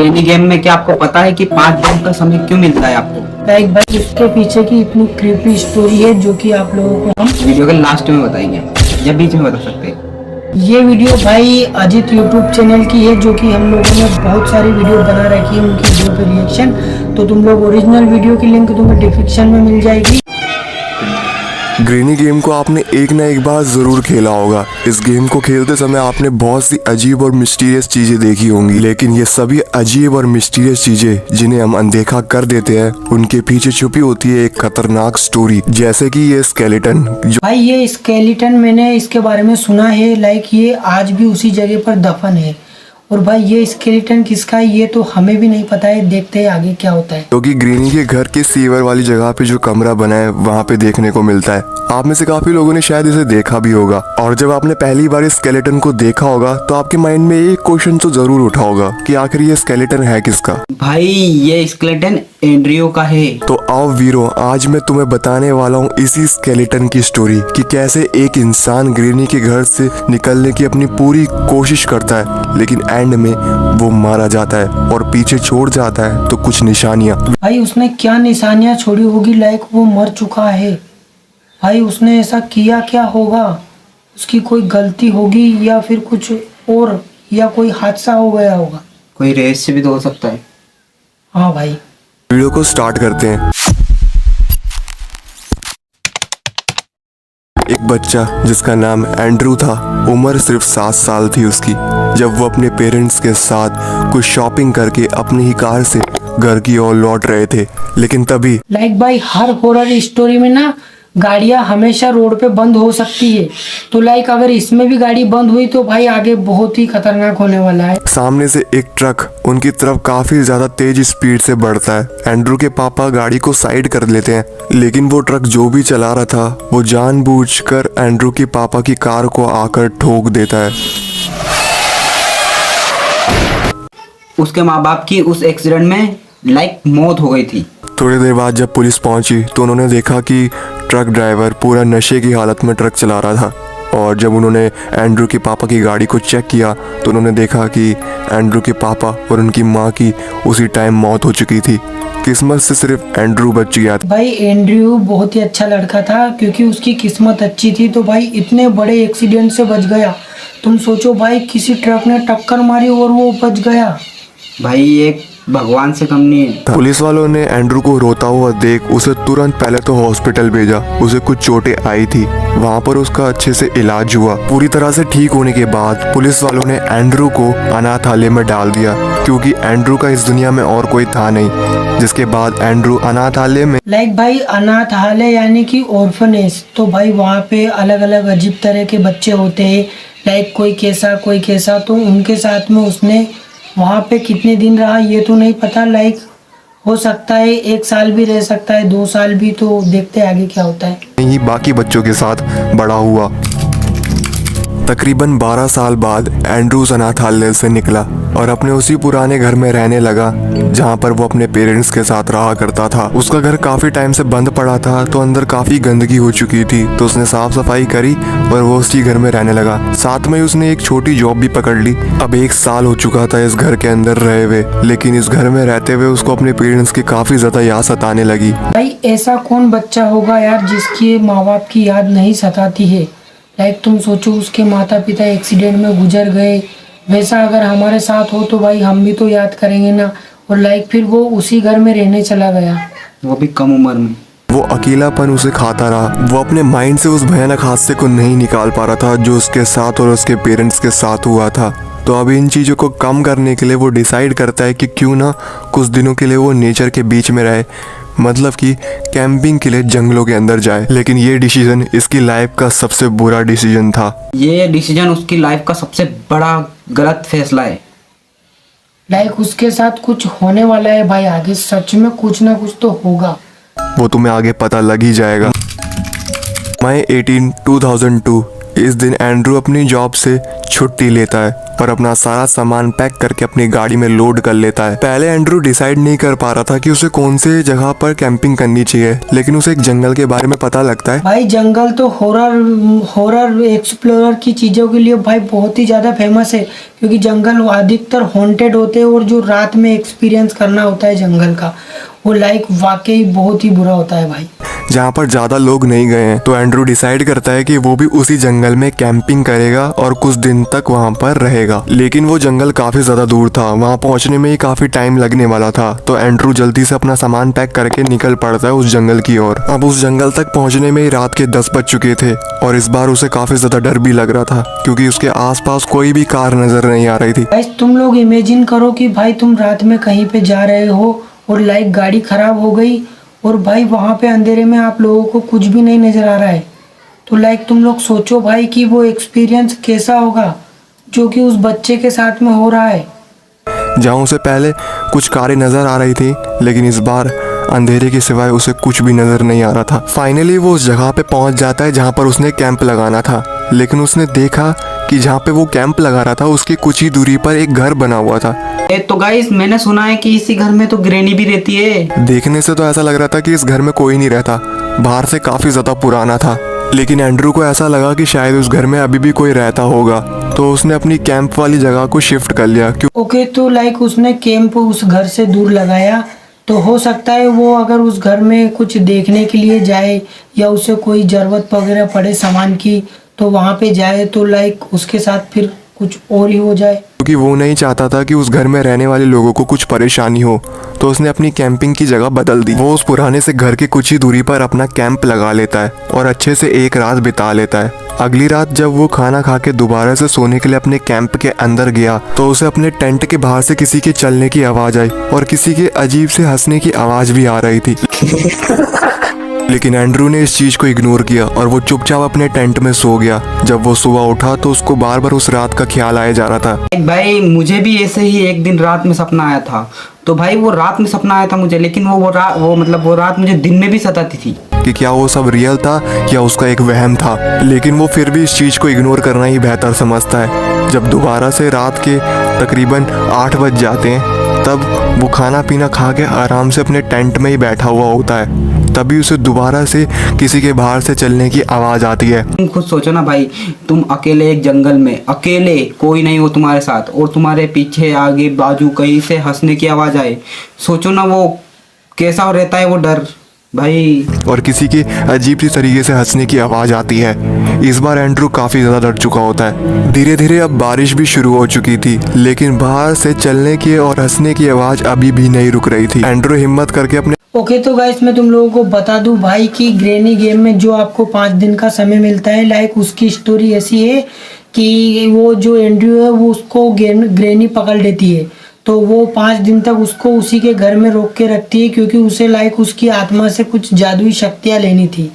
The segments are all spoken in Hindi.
ग्रेनी गेम में क्या आपको पता है कि 5 दिन का समय क्यों मिलता है आपको? लाइक भाई इसके पीछे की इतनी क्रीपी स्टोरी है जो कि आप लोगों को हम वीडियो के लास्ट में बताएंगे या बीच में बता सकते हैं। ये वीडियो भाई अजीत यूट्यूब चैनल की है जो कि हम लोगों ने बहुत सारी वीडियो बना रखी है उनकी वीडियो पे रिएक्शन। तो तुम लोग ओरिजिनल वीडियो की लिंक तुम्हें डिस्क्रिप्शन में मिल जाएगी। ग्रेनी गेम को आपने एक ना एक बार जरूर खेला होगा। इस गेम को खेलते समय आपने बहुत सी अजीब और मिस्टीरियस चीजें देखी होंगी, लेकिन ये सभी अजीब और मिस्टीरियस चीजें जिन्हें हम अनदेखा कर देते हैं, उनके पीछे छुपी होती है एक खतरनाक स्टोरी। जैसे कि ये स्केलेटन जो भाई ये स्केलेटन मैंने इसके बारे में सुना है, लाइक ये आज भी उसी जगह पर दफन है। और भाई ये स्केलेटन किसका है ये तो हमें भी नहीं पता है। देखते हैं आगे क्या होता है। क्योंकि ग्रेनी के घर के सीवर वाली जगह पे जो कमरा बना है वहाँ पे देखने को मिलता है। आप में से काफी लोगों ने शायद इसे देखा भी होगा, और जब आपने पहली बार इस स्केलेटन को देखा होगा तो आपके माइंड में एक क्वेश्चन तो जरूर उठा होगा कि आखिर ये स्केलेटन है किसका। भाई ये स्केलेटन एंड्रियो का है। तो आओ वीरो, आज मैं तुम्हें बताने वाला हूँ इसी स्केलेटन की स्टोरी कि कैसे एक इंसान ग्रेनी के घर से निकलने की अपनी पूरी कोशिश करता है, लेकिन एंड में वो मारा जाता है और पीछे छोड़ जाता है तो कुछ निशानियाँ। भाई उसने क्या निशानियां छोड़ी होगी, लाइक वो मर चुका है। भाई उसने ऐसा किया क्या होगा, उसकी कोई गलती होगी या फिर कुछ और, या कोई हादसा हो गया होगा। कोई रेस से भी तो हो सकता है। हाँ भाई वीडियो को स्टार्ट करते हैं। एक बच्चा जिसका नाम एंड्रू था, उम्र सिर्फ 7 साल थी उसकी, जब वो अपने पेरेंट्स के साथ कुछ शॉपिंग करके अपनी ही कार से घर की ओर लौट रहे थे। लेकिन तभी लाइक भाई हर हॉरर स्टोरी में ना गाड़ियां हमेशा रोड पे बंद हो सकती है, तो लाइक अगर इसमें भी गाड़ी बंद हुई तो भाई आगे बहुत ही खतरनाक होने वाला है। सामने से एक ट्रक उनकी तरफ काफी ज्यादा तेज स्पीड से बढ़ता है। एंड्रू के पापा गाड़ी को साइड कर लेते हैं, लेकिन वो ट्रक जो भी चला रहा था वो जानबूझकर एंड्रू के पापा की कार को आकर ठोक देता है। उसके माँ बाप की उस एक्सीडेंट में लाइक मौत हो गई थी। थोड़ी देर बाद जब पुलिस पहुंची तो उन्होंने देखा कि ट्रक ड्राइवर पूरा नशे की हालत में ट्रक चला रहा था, और जब उन्होंने एंड्रू के पापा की गाड़ी को चेक किया तो उन्होंने देखा कि एंड्रू के पापा और उनकी माँ की उसी टाइम मौत हो चुकी थी। किस्मत से सिर्फ एंड्रू बच गया था। भाई एंड्रयू बहुत ही अच्छा लड़का था क्योंकि उसकी किस्मत अच्छी थी, तो भाई इतने बड़े एक्सीडेंट से बच गया। तुम सोचो भाई किसी ट्रक ने टक्कर मारी और वो बच गया। भाई एक भगवान से कम नहीं है। पुलिस वालों ने एंड्रू को रोता हुआ देख उसे तुरंत पहले तो हॉस्पिटल भेजा। उसे कुछ चोटें आई थी, वहाँ पर उसका अच्छे से इलाज हुआ। पूरी तरह से ठीक होने के बाद पुलिस वालों ने एंड्रू को अनाथालय में डाल दिया, क्योंकि एंड्रू का इस दुनिया में और कोई था नहीं। जिसके बाद एंड्रू अनाथालय में लाइक भाई अनाथालय यानी कि ऑर्फनेज, तो भाई वहाँ पे अलग अलग अजीब तरह के बच्चे होते हैं, लाइक कोई कैसा, तो उनके साथ में उसने वहाँ पे कितने दिन रहा ये तो नहीं पता, लाइक हो सकता है 1 साल भी रह सकता है, 2 साल भी, तो देखते हैं आगे क्या होता है। ही बाकी बच्चों के साथ बड़ा हुआ। तकरीबन 12 साल बाद एंड्रू अनाथालय से निकला और अपने उसी पुराने घर में रहने लगा जहाँ पर वो अपने पेरेंट्स के साथ रहा करता था। उसका घर काफी टाइम से बंद पड़ा था, तो अंदर काफी गंदगी हो चुकी थी, तो उसने साफ सफाई करी और वो उसी घर में रहने लगा। साथ में उसने एक छोटी जॉब भी पकड़ ली। अब 1 साल हो चुका था इस घर के अंदर रहे हुए, लेकिन इस घर में रहते हुए उसको अपने पेरेंट्स की काफी ज्यादा याद सताने लगी। भाई ऐसा कौन बच्चा होगा यार जिसकी माँ बाप की याद नहीं सताती है। लाइक तुम सोचो उसके माता पिता एक्सीडेंट में गुजर गए, वैसा अगर हमारे साथ हो तो भाई हम भी तो याद करेंगे ना। और लाइक फिर वो उसी घर में रहने चला गया, वो भी कम उम्र में। वो अकेलापन उसे खाता रहा। वो अपने माइंड से उस भयानक हादसे को नहीं निकाल पा रहा था जो उसके साथ और उसके पेरेंट्स के साथ हुआ था। तो अब इन चीज़ों को कम करने के लिए वो डिसाइड करता है कि क्यों ना कुछ दिनों के लिए वो नेचर के बीच में रहे, मतलब कि कैंपिंग के लिए जंगलों के अंदर जाए। लेकिन ये डिसीजन इसकी लाइफ का सबसे बुरा डिसीजन था। ये डिसीजन उसकी लाइफ का सबसे बड़ा गलत फैसला है। लाइक उसके साथ कुछ होने वाला है भाई आगे, सच में कुछ ना कुछ तो होगा। वो तुम्हें आगे पता लग ही जाएगा। मई 18, 2002 इस दिन एंड्रू अपनी जॉब से छुट्टी लेता है और अपना सारा सामान पैक करके अपनी गाड़ी में लोड कर लेता है। पहले एंड्रू डिसाइड नहीं कर पा रहा था कि उसे कौन से जगह पर कैंपिंग करनी चाहिए, लेकिन उसे एक जंगल के बारे में पता लगता है। भाई जंगल तो हॉरर एक्सप्लोरर की चीज़ों के लिए भाई बहुत ही ज़्यादा फेमस है, क्योंकि जंगल अधिकतर हॉन्टेड होते हैं और जो रात में एक्सपीरियंस करना होता है जंगल का, वो लाइक वाकई बहुत ही बुरा होता है भाई। जहाँ पर ज़्यादा लोग नहीं गए हैं, तो एंड्रू डिसाइड करता है कि वो भी उसी जंगल में कैंपिंग करेगा और कुछ दिन तक वहाँ पर रहेगा। लेकिन वो जंगल काफ़ी ज़्यादा दूर था, वहाँ पहुँचने में ही काफ़ी टाइम लगने वाला था। तो एंड्रू जल्दी से अपना सामान पैक करके निकल पड़ता है उस जंगल की ओर। अब उस जंगल तक पहुँचने में ही रात के 10 बज चुके थे और इस बार उसे काफ़ी ज़्यादा डर भी लग रहा था, क्योंकि उसके आसपास कोई भी कार नज़र नहीं आ रही थी। गाइस तुम लोग इमेजिन करो कि भाई तुम रात में कहीं पे जा रहे हो और लाइक गाड़ी खराब हो गई और भाई वहाँ पे अंधेरे में आप लोगों को कुछ भी नहीं नज़र आ रहा है। तो लाइक तुम लोग सोचो भाई कि वो एक्सपीरियंस कैसा होगा जो कि उस बच्चे के साथ में हो रहा है। जहाँ उसे पहले कुछ कारें नज़र आ रही थी, लेकिन इस बार अंधेरे के सिवाय उसे कुछ भी नज़र नहीं आ रहा था। फाइनली वो उस जगह पे पहुंच जाता है जहाँ पर उसने कैंप लगाना था, लेकिन उसने देखा कि जहाँ पे वो कैंप लगा रहा था उसकी कुछ ही दूरी पर एक घर बना हुआ था। तो गाइस मैंने सुना है कि इसी घर में तो ग्रैनी भी रहती है। देखने से तो ऐसा लग रहा था कि इस घर में कोई नहीं रहता, बाहर से काफ़ी ज़्यादा पुराना था। लेकिन एंड्रू को ऐसा लगा कि शायद उस घर में अभी भी कोई रहता होगा, तो उसने अपनी कैंप वाली जगह को शिफ्ट कर लिया। ओके तो लाइक उसने कैंप उस घर से दूर लगाया, तो हो सकता है वो अगर उस घर में कुछ देखने के लिए जाए या उसे कोई ज़रूरत वगैरह पड़े सामान की, तो वहाँ पे जाए तो लाइक उसके साथ फिर कुछ और ही हो जाए। क्योंकि वो नहीं चाहता था कि उस घर में रहने वाले लोगों को कुछ परेशानी हो, तो उसने अपनी कैंपिंग की जगह बदल दी। वो उस पुराने से घर के कुछ ही दूरी पर अपना कैंप लगा लेता है और अच्छे से एक रात बिता लेता है। अगली रात जब वो खाना खा के दोबारा से सोने के लिए अपने कैंप के अंदर गया, तो उसे अपने टेंट के बाहर से किसी के चलने की आवाज़ आई और किसी के अजीब से हंसने की आवाज़ भी आ रही थी। लेकिन एंड्रू ने इस चीज को इग्नोर किया और वो चुपचाप अपने टेंट में सो गया। जब वो सुबह उठा तो उसको बार बार उस रात का ख्याल आया जा रहा था। भाई मुझे भी ऐसे ही एक दिन रात में सपना आया था। तो भाई वो रात में सपना आया था मुझे, लेकिन वो रात मुझे दिन में भी सताती थी कि क्या वो सब रियल था या उसका एक वहम था। लेकिन वो फिर भी इस चीज को इग्नोर करना ही बेहतर समझता है। जब दोबारा से रात के तकरीबन 8 बज जाते हैं, तब वो खाना पीना खा के आराम से अपने टेंट में ही बैठा हुआ होता है। तभी उसे दोबारा से किसी के बाहर से चलने की आवाज़ आती है। तुम खुद सोचो ना भाई, तुम अकेले एक जंगल में, अकेले कोई नहीं हो तुम्हारे साथ, और तुम्हारे पीछे आगे बाजू कहीं से हंसने की आवाज़ आए। सोचो ना वो कैसा रहता है वो डर भाई। और किसी की अजीब सी तरीके से हंसने की आवाज़ आती है। इस बार एंड्रू काफ़ी ज़्यादा डर चुका होता है। धीरे धीरे अब बारिश भी शुरू हो चुकी थी, लेकिन बाहर से चलने की और हंसने की आवाज़ अभी भी नहीं रुक रही थी। एंड्रू हिम्मत करके अपने ओके तो गाइस मैं तुम लोगों को बता दूं भाई कि ग्रैनी गेम में जो आपको 5 दिन का समय मिलता है, लाइक उसकी स्टोरी ऐसी है कि वो जो एंड्रू है वो उसको ग्रैनी पकड़ लेती है, तो वो 5 दिन तक उसको उसी के घर में रोक के रखती है, क्योंकि उसे लाइक उसकी आत्मा से कुछ जादुई शक्तियाँ लेनी थी।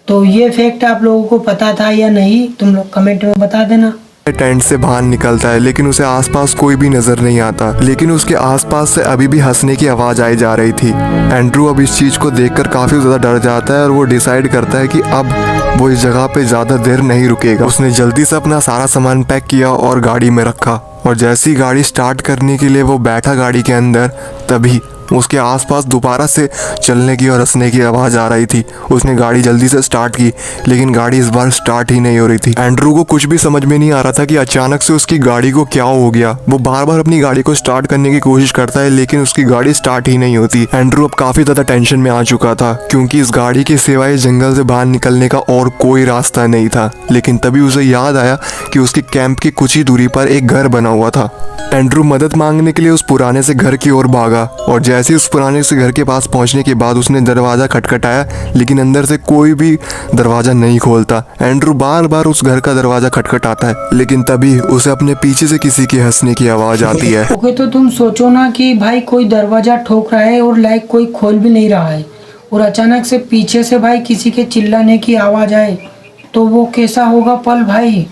तो ये फैक्ट आप लोगों को पता था या नहीं, तुम लोग कमेंट में बता देना। टेंट से बाहर निकलता है, लेकिन उसे आसपास कोई भी नजर नहीं आता। लेकिन उसके आसपास से अभी भी हंसने की आवाज आई जा रही थी। एंड्रू अब इस चीज को देखकर काफी ज्यादा डर जाता है और वो डिसाइड करता है कि अब वो इस जगह पे ज्यादा देर नहीं रुकेगा। उसने जल्दी से अपना सारा सामान पैक किया और गाड़ी में रखा, और जैसी गाड़ी स्टार्ट करने के लिए वो बैठा गाड़ी के अंदर, तभी उसके आसपास दोबारा से चलने की और हंसने की आवाज़ आ रही थी। उसने गाड़ी जल्दी से स्टार्ट की, लेकिन गाड़ी इस बार स्टार्ट ही नहीं हो रही थी। एंड्रू को कुछ भी समझ में नहीं आ रहा था कि अचानक से उसकी गाड़ी को क्या हो गया। वो बार बार अपनी गाड़ी को स्टार्ट करने की कोशिश करता है, लेकिन उसकी गाड़ी स्टार्ट ही नहीं होती। एंड्रू अब काफ़ी ज़्यादा टेंशन में आ चुका था, क्योंकि इस गाड़ी के सिवाय जंगल से बाहर निकलने का और कोई रास्ता नहीं था। लेकिन तभी उसे याद आया कि उसके कैंप की कुछ ही दूरी पर एक घर बना हुआ था। एंड्रू मदद मांगने के लिए उस पुराने से घर की ओर भागा, और जैसे उस पुराने से घर के पास पहुंचने के बाद उसने दरवाज़ा खटखटाया, लेकिन अंदर से कोई भी दरवाज़ा नहीं खोलता। एंड्रू बार बार उस घर का दरवाज़ा खटखटाता है, लेकिन तभी उसे अपने पीछे से किसी के हंसने की आवाज़ आती है। ओके तो तुम सोचो ना कि भाई कोई दरवाज़ा ठोक रहा है और लाइक कोई खोल भी नहीं रहा है, और अचानक से पीछे से भाई किसी के चिल्लाने की आवाज़ आए, तो वो कैसा होगा पल भाई।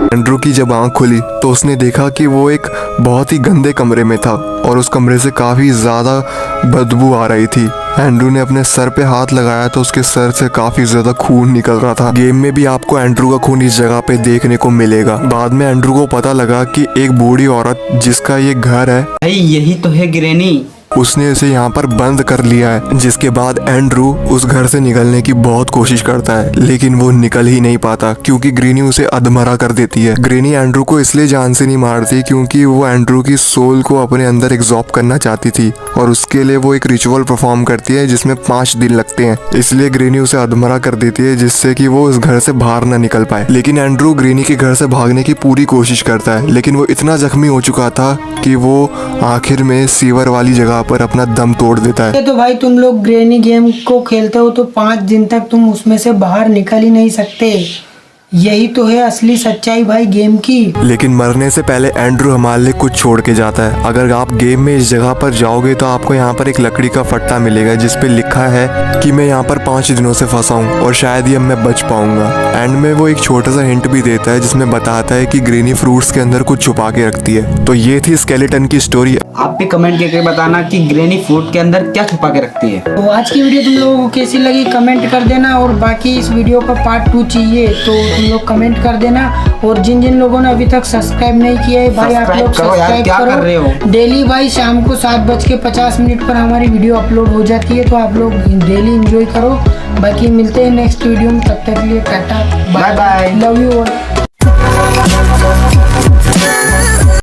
एंड्रू की जब आँख खुली तो उसने देखा कि वो एक बहुत ही गंदे कमरे में था, और उस कमरे से काफ़ी ज़्यादा बदबू आ रही थी। एंड्रू ने अपने सर पे हाथ लगाया तो उसके सर से काफी ज्यादा खून निकल रहा था। गेम में भी आपको एंड्रू का खून इस जगह पे देखने को मिलेगा। बाद में एंड्रू को पता लगा कि एक बूढ़ी औरत जिसका ये घर है, भाई यही तो है ग्रैनी। उसने इसे यहाँ पर बंद कर लिया है। जिसके बाद एंड्रू उस घर से निकलने की बहुत कोशिश करता है, लेकिन वो निकल ही नहीं पाता क्योंकि ग्रेनी उसे अधमरा कर देती है। ग्रेनी एंड्रू को इसलिए जान से नहीं मारती क्योंकि वो एंड्रू की सोल को अपने अंदर एब्जॉर्ब करना चाहती थी और उसके लिए वो एक रिचुअल परफॉर्म करती है जिसमें 5 दिन लगते हैं। इसलिए ग्रेनी उसे अधमरा कर देती है जिससे कि वो उस घर से बाहर ना निकल पाए। लेकिन एंड्रू ग्रेनी के घर से भागने की पूरी कोशिश करता है, लेकिन वो इतना जख्मी हो चुका था कि वो आखिर में सीवर वाली जगह पर अपना दम तोड़ देता है। तो भाई तुम लोग ग्रैनी गेम को खेलते हो तो 5 दिन तक तुम उसमें से बाहर निकल ही नहीं सकते। यही तो है असली सच्चाई भाई गेम की। लेकिन मरने से पहले एंड्रू हमारे लिए कुछ छोड़ के जाता है। अगर आप गेम में इस जगह पर जाओगे तो आपको यहाँ पर एक लकड़ी का फट्टा मिलेगा जिस पे लिखा है कि मैं यहाँ पर 5 दिनों से फंसा हूँ और शायद ही अब मैं बच पाऊंगा। एंड में वो एक छोटा सा हिंट भी देता है जिसमें बताता है कि ग्रेनी फ्रूट्स के अंदर कुछ छुपा के रखती है। तो ये थी स्केलेटन की स्टोरी। आप भी कमेंट करके बताना कि ग्रैनी फ्रूट के अंदर क्या छुपा के रखती है। तो आज की वीडियो तुम लोगों को कैसी लगी कमेंट कर देना, और बाकी इस वीडियो का पार्ट 2 चाहिए तो तुम लोग कमेंट कर देना। और जिन जिन लोगों ने अभी तक सब्सक्राइब नहीं किया है भाई आप लोग करो यार, सब्सक्राइब क्या कर रहे हो? करो। डेली भाई शाम को 7:50 पर हमारी वीडियो अपलोड हो जाती है, तो आप लोग डेली एंजॉय करो। बाकी मिलते हैं नेक्स्ट वीडियो में, तब तक के लिए tata bye bye. Love you all.